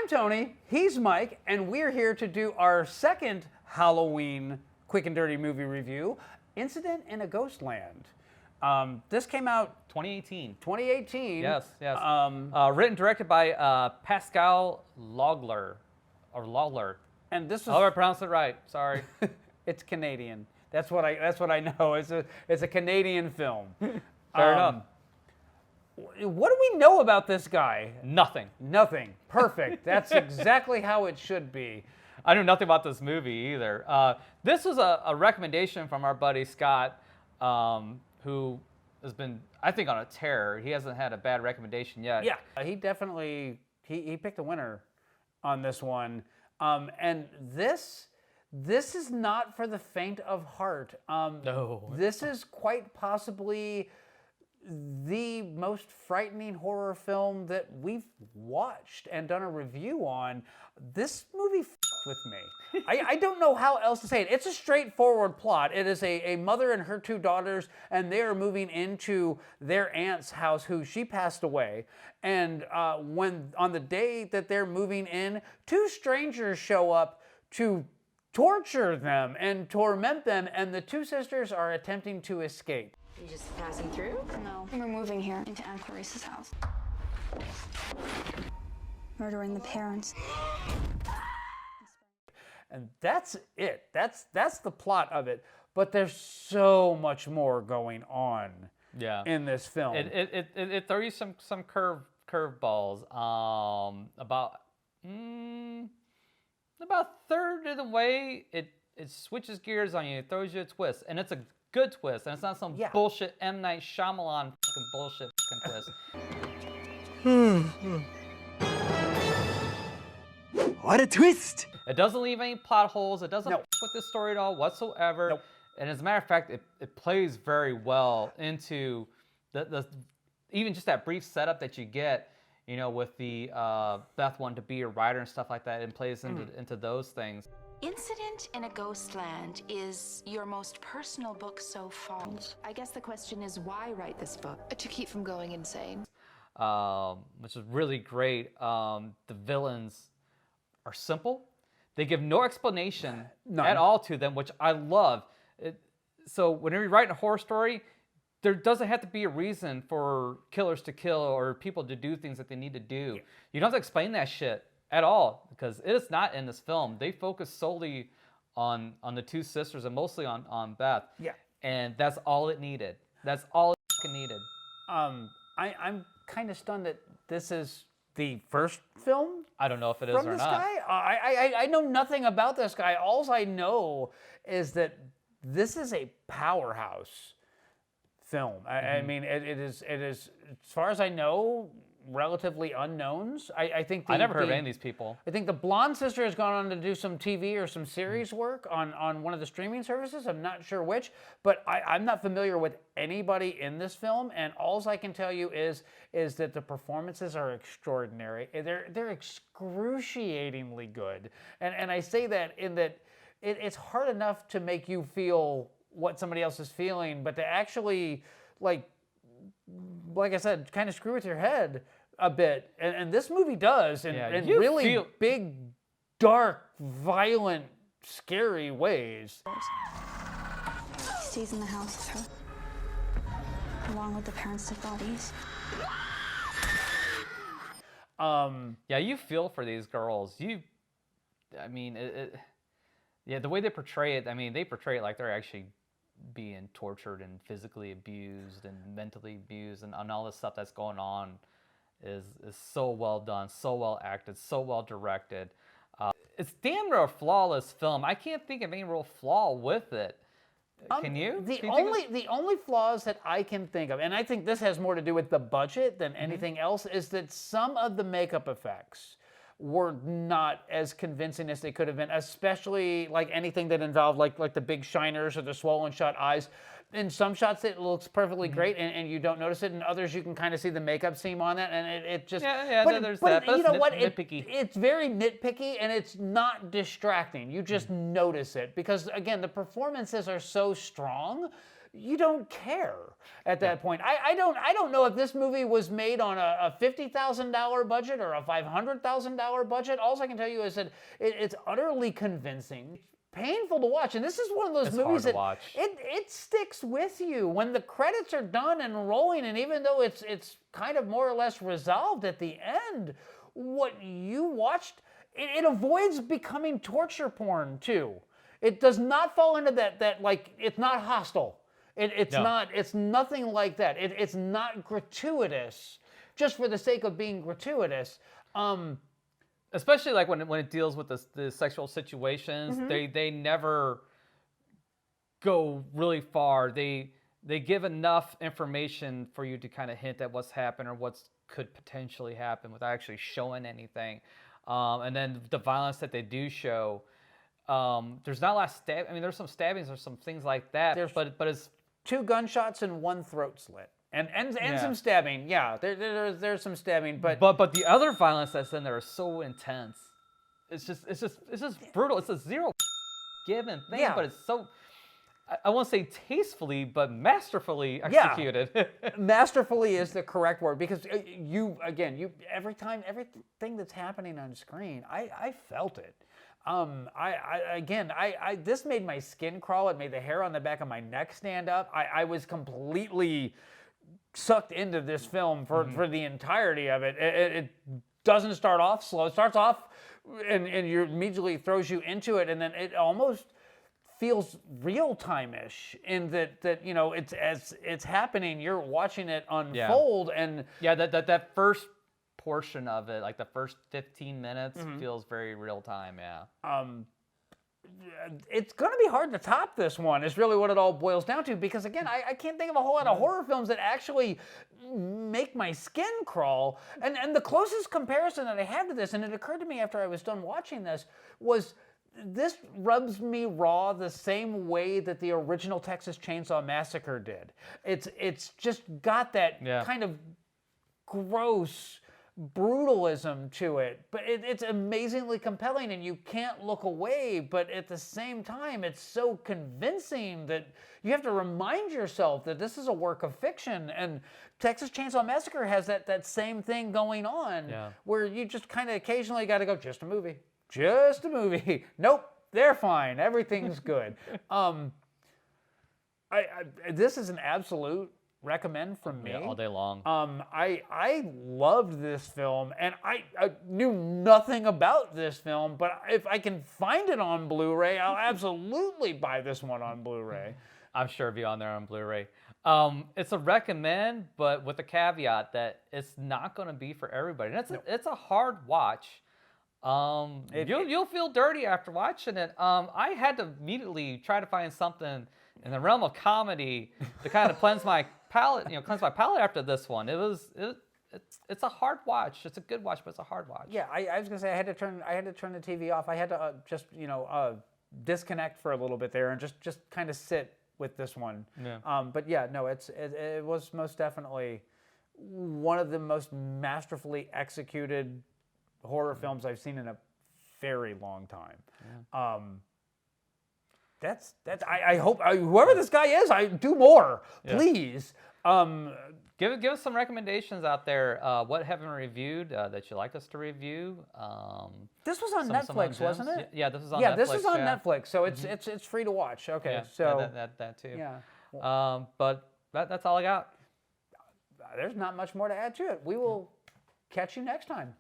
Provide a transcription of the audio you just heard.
I'm Tony, he's Mike, and we're here to do our second Halloween quick and dirty movie review, Incident in a Ghostland. This came out 2018. 2018. Yes. Written and directed by Pascal Lawler. And this was... However I pronounce it right. Sorry. It's Canadian. That's what I know. It's a Canadian film. Fair enough. What do we know about this guy? Nothing. Nothing. Perfect. That's exactly how it should be. I knew nothing about this movie either. This was a recommendation from our buddy Scott, who has been, I think, on a tear. He hasn't had a bad recommendation yet. Yeah, he definitely he picked a winner on this one. And this is not for the faint of heart. No. This is quite possibly the most frightening horror film that we've watched and done a review on. This movie f***ed with me. I don't know how else to say it. It's a straightforward plot. It is a mother and her two daughters, and they are moving into their aunt's house, who she passed away. And when on the day that they're moving in, two strangers show up to torture them and torment them, and the two sisters are attempting to escape. You just passing through? No, we're moving here into Aunt Clarice's house. Murdering the parents. And that's it. That's the plot of it. But there's so much more going on in this film. It throws you some curveballs. About a third of the way, it switches gears on you. It throws you a twist, and it's a good twist, and it's not some bullshit M. Night Shyamalan fucking bullshit fucking twist. What a twist! It doesn't leave any plot holes. It doesn't No. fuck with the story at all whatsoever. Nope. And as a matter of fact, it plays very well into the even just that brief setup that you get, you know, with the Beth wanting to be a writer and stuff like that, and plays into those things. Incident in a Ghostland is your most personal book so far. I guess the question is, why write this book? To keep from going insane. Which is really great. The villains are simple. They give no explanation at all to them, which I love. So whenever you're writing a horror story, there doesn't have to be a reason for killers to kill or people to do things that they need to do. Yeah. You don't have to explain that shit at all, because it is not in this film. They focus solely on the two sisters and mostly on Beth. Yeah. And that's all it needed. That's all it needed. I'm kind of stunned that this is the first film. I don't know if it is from or this not. Guy. I know nothing about this guy. All I know is that this is a powerhouse film. I mean, it is as far as I know, relatively unknowns. I think I never heard of any of these people. I think the blonde sister has gone on to do some TV or some series work on one of the streaming services. I'm not sure which, but I'm not familiar with anybody in this film, and all I can tell you is that the performances are extraordinary. They're excruciatingly good, and I say that in that it's hard enough to make you feel what somebody else is feeling, but to actually like I said, kind of screw with your head a bit. And this movie does in really big, dark, violent, scary ways. He stays in the house with her, along with the parents' dead bodies. Yeah, you feel for these girls. I mean, the way they portray it, I mean, they portray it like they're actually being tortured and physically abused and mentally abused, and all this stuff that's going on is so well done, so well acted, so well directed. It's damn near a flawless film. I can't think of any real flaw with it. Can you? The only flaws that I can think of, and I think this has more to do with the budget than anything else, is that some of the makeup effects were not as convincing as they could have been, especially like anything that involved like the big shiners or the swollen shut eyes. In some shots it looks perfectly great and you don't notice it. In others you can kind of see the makeup seam on it, and it just... there's that. But you know what? Nitpicky. It's very nitpicky, and it's not distracting. You just notice it because, again, the performances are so strong you don't care at that point. I don't know if this movie was made on a $50,000 budget or a $500,000 budget. All I can tell you is that it's utterly convincing. Painful to watch, and this is one of those movies that it sticks with you when the credits are done and rolling, and even though it's kind of more or less resolved at the end, what you watched, it avoids becoming torture porn too. It does not fall into that like, it's not Hostel. It's nothing like that. It's not gratuitous just for the sake of being gratuitous. Especially like when it deals with the sexual situations, they never go really far. They give enough information for you to kind of hint at what's happened or what could potentially happen without actually showing anything. And then the violence that they do show, there's not a lot of stab. I mean, there's some stabbings or some things like that, but it's 2 gunshots and 1 throat slit. And some stabbing, yeah. There's some stabbing, but the other violence that's in there is so intense. It's just brutal. It's a zero given thing, but it's so, I won't say tastefully, but masterfully executed. Yeah. Masterfully is the correct word, because everything that's happening on screen, I felt it. This made my skin crawl. It made the hair on the back of my neck stand up. I was completely sucked into this film for the entirety of it. It doesn't start off slow. It starts off and you immediately throws you into it, and then it almost feels real-time-ish in that it's as it's happening, you're watching it unfold. And that first portion of it, like the first 15 minutes, feels very real-time. It's going to be hard to top this one, is really what it all boils down to, because again, I can't think of a whole lot of horror films that actually make my skin crawl. And the closest comparison that I have to this, and it occurred to me after I was done watching this, was this rubs me raw the same way that the original Texas Chainsaw Massacre did. It's just got that kind of gross brutalism to it, but it's amazingly compelling and you can't look away, but at the same time it's so convincing that you have to remind yourself that this is a work of fiction. And Texas Chainsaw Massacre has that same thing going on, where you just kind of occasionally got to go, just a movie. Nope, they're fine, everything's good. This is an absolute recommend from me. All day long. I loved this film, and I knew nothing about this film, but if I can find it on Blu-ray, I'll absolutely buy this one on Blu-ray. I'm sure it'll be on there on Blu-ray. It's a recommend, but with a caveat that it's not going to be for everybody. And it's a hard watch. You'll feel dirty after watching it. I had to immediately try to find something in the realm of comedy to kind of cleanse my palate, after this one. It's a hard watch. It's a good watch, but it's a hard watch. Yeah, I was gonna say I had to turn the TV off. I had to just disconnect for a little bit there and just kind of sit with this one. Yeah. But yeah, no, it was most definitely one of the most masterfully executed horror films I've seen in a very long time. Yeah. That's I hope whoever this guy is, I do more, please. Give us some recommendations out there. What haven't we reviewed that you'd like us to review? This was on Netflix, wasn't it? Yeah, this is on Netflix. Yeah, this is on Netflix, so it's free to watch. Okay, so that too. Yeah. But that's all I got. There's not much more to add to it. We will catch you next time.